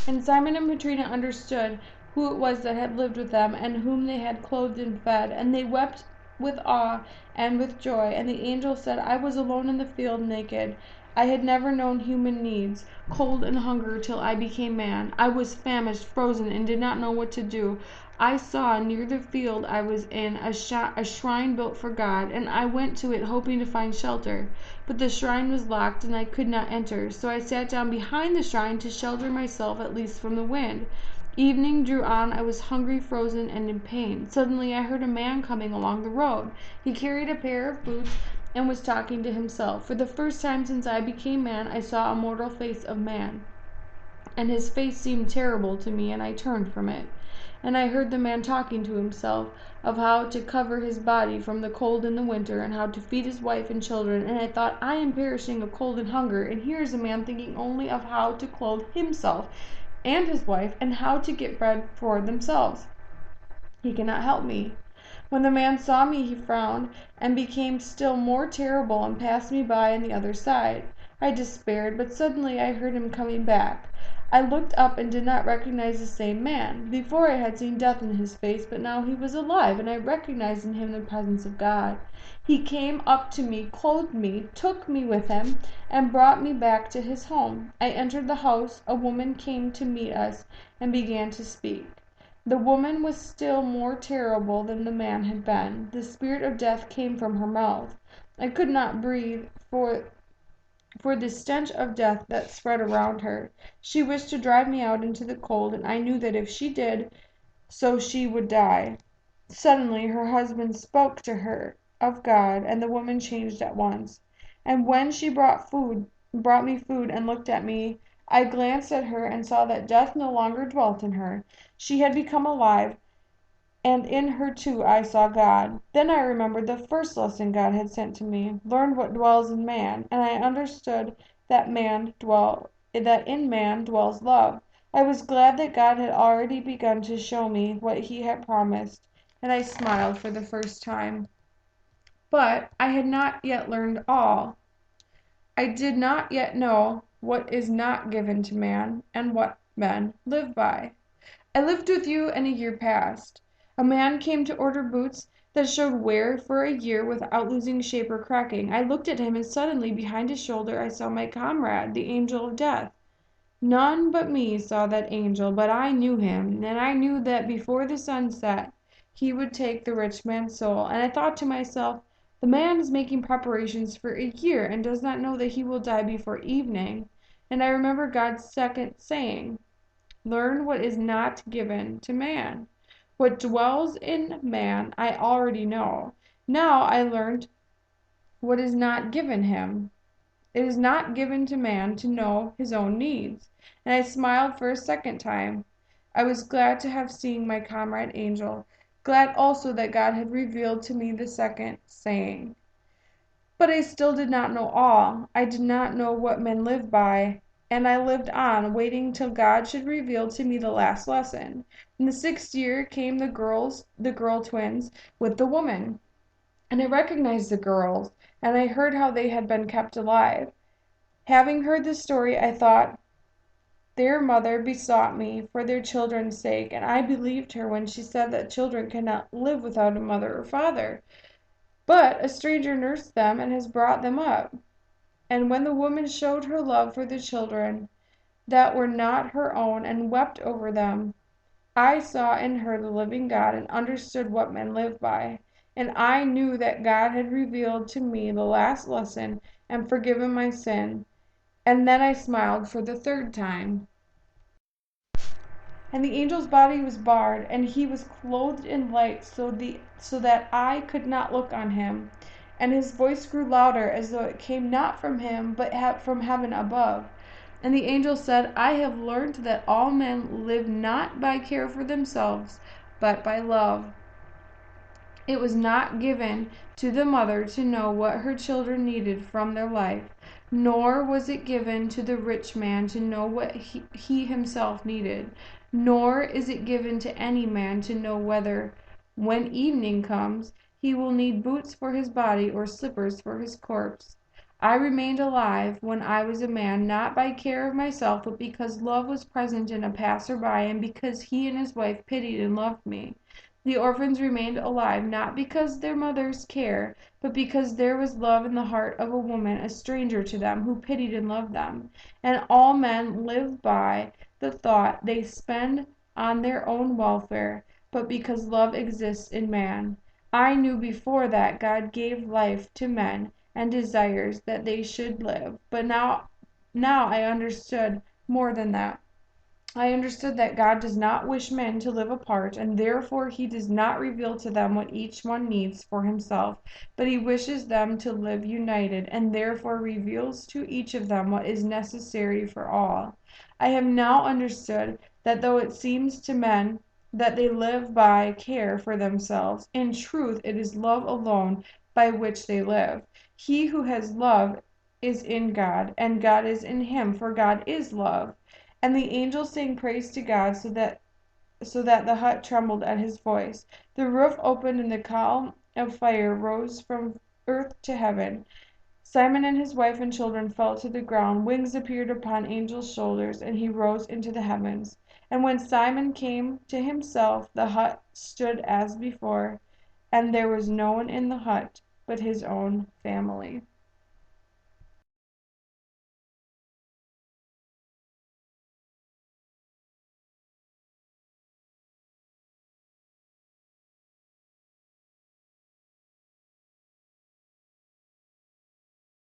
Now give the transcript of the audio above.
And Simon and Petrina understood who it was that had lived with them, and whom they had clothed and fed. And they wept with awe and with joy. And the angel said, I was alone in the field, naked. I had never known human needs, cold and hunger, till I became man. I was famished, frozen, and did not know what to do. I saw near the field I was in a shrine built for God, and I went to it hoping to find shelter. But the shrine was locked, and I could not enter. So I sat down behind the shrine to shelter myself at least from the wind. Evening drew on. I was hungry, frozen, and in pain. Suddenly I heard a man coming along the road. He carried a pair of boots and was talking to himself. For the first time since I became man, I saw a mortal face of man, and his face seemed terrible to me, and I turned from it. And I heard the man talking to himself of how to cover his body from the cold in the winter, and how to feed his wife and children. And I thought, I am perishing of cold and hunger, and here is a man thinking only of how to clothe himself and his wife, and how to get bread for themselves. He cannot help me. When the man saw me, he frowned, and became still more terrible, and passed me by on the other side. I despaired, but suddenly I heard him coming back. I looked up and did not recognize the same man. Before I had seen death in his face, but now he was alive, and I recognized in him the presence of God. He came up to me, clothed me, took me with him, and brought me back to his home. I entered the house. A woman came to meet us and began to speak. The woman was still more terrible than the man had been. The spirit of death came from her mouth. I could not breathe for the stench of death that spread around her. She wished to drive me out into the cold, and I knew that if she did so she would die. Suddenly her husband spoke to her of God, and the woman changed at once. And when she brought me food and looked at me, I glanced at her and saw that death no longer dwelt in her. She had become alive, and in her too I saw God. Then I remembered the first lesson God had sent to me, learned what dwells in man, and I understood that in man dwells love. I was glad that God had already begun to show me what he had promised, and I smiled for the first time. But I had not yet learned all. I did not yet know what is not given to man, and what men live by. I lived with you, and a year passed. A man came to order boots that showed wear for a year without losing shape or cracking. I looked at him, and suddenly behind his shoulder I saw my comrade, the angel of death. None but me saw that angel, but I knew him, and I knew that before the sun set he would take the rich man's soul. And I thought to myself, the man is making preparations for a year, and does not know that he will die before evening. And I remember God's second saying, learn what is not given to man. What dwells in man I already know. Now I learned what is not given him. It is not given to man to know his own needs. And I smiled for a second time. I was glad to have seen my comrade angel, glad also that God had revealed to me the second saying. But I still did not know all. I did not know what men live by, and I lived on, waiting till God should reveal to me the last lesson. In the 6th year came the girl twins, with the woman. And I recognized the girls, and I heard how they had been kept alive. Having heard the story, I thought, their mother besought me for their children's sake, and I believed her when she said that children cannot live without a mother or father. But a stranger nursed them and has brought them up. And when the woman showed her love for the children that were not her own and wept over them, I saw in her the living God and understood what men live by. And I knew that God had revealed to me the last lesson and forgiven my sin. And then I smiled for the third time. And the angel's body was bared, and he was clothed in light, so that I could not look on him. And his voice grew louder, as though it came not from him, but from heaven above. And the angel said, I have learned that all men live not by care for themselves, but by love. It was not given to the mother to know what her children needed from their life, nor was it given to the rich man to know what he himself needed, nor is it given to any man to know whether, when evening comes, he will need boots for his body or slippers for his corpse. I remained alive when I was a man, not by care of myself, but because love was present in a passer-by, and because he and his wife pitied and loved me. The orphans remained alive, not because their mother's care, but because there was love in the heart of a woman, a stranger to them, who pitied and loved them. And all men live by the thought they spend on their own welfare, but because love exists in man. I knew before that God gave life to men and desires that they should live. But now I understood more than that. I understood that God does not wish men to live apart, and therefore he does not reveal to them what each one needs for himself, but he wishes them to live united, and therefore reveals to each of them what is necessary for all. I have now understood that though it seems to men that they live by care for themselves, in truth it is love alone by which they live. He who has love is in God, and God is in him, for God is love. And the angels sang praise to God, so that the hut trembled at his voice. The roof opened, and the column of fire rose from earth to heaven. Simon and his wife and children fell to the ground. Wings appeared upon angels' shoulders, and he rose into the heavens. And when Simon came to himself, the hut stood as before, and there was no one in the hut but his own family.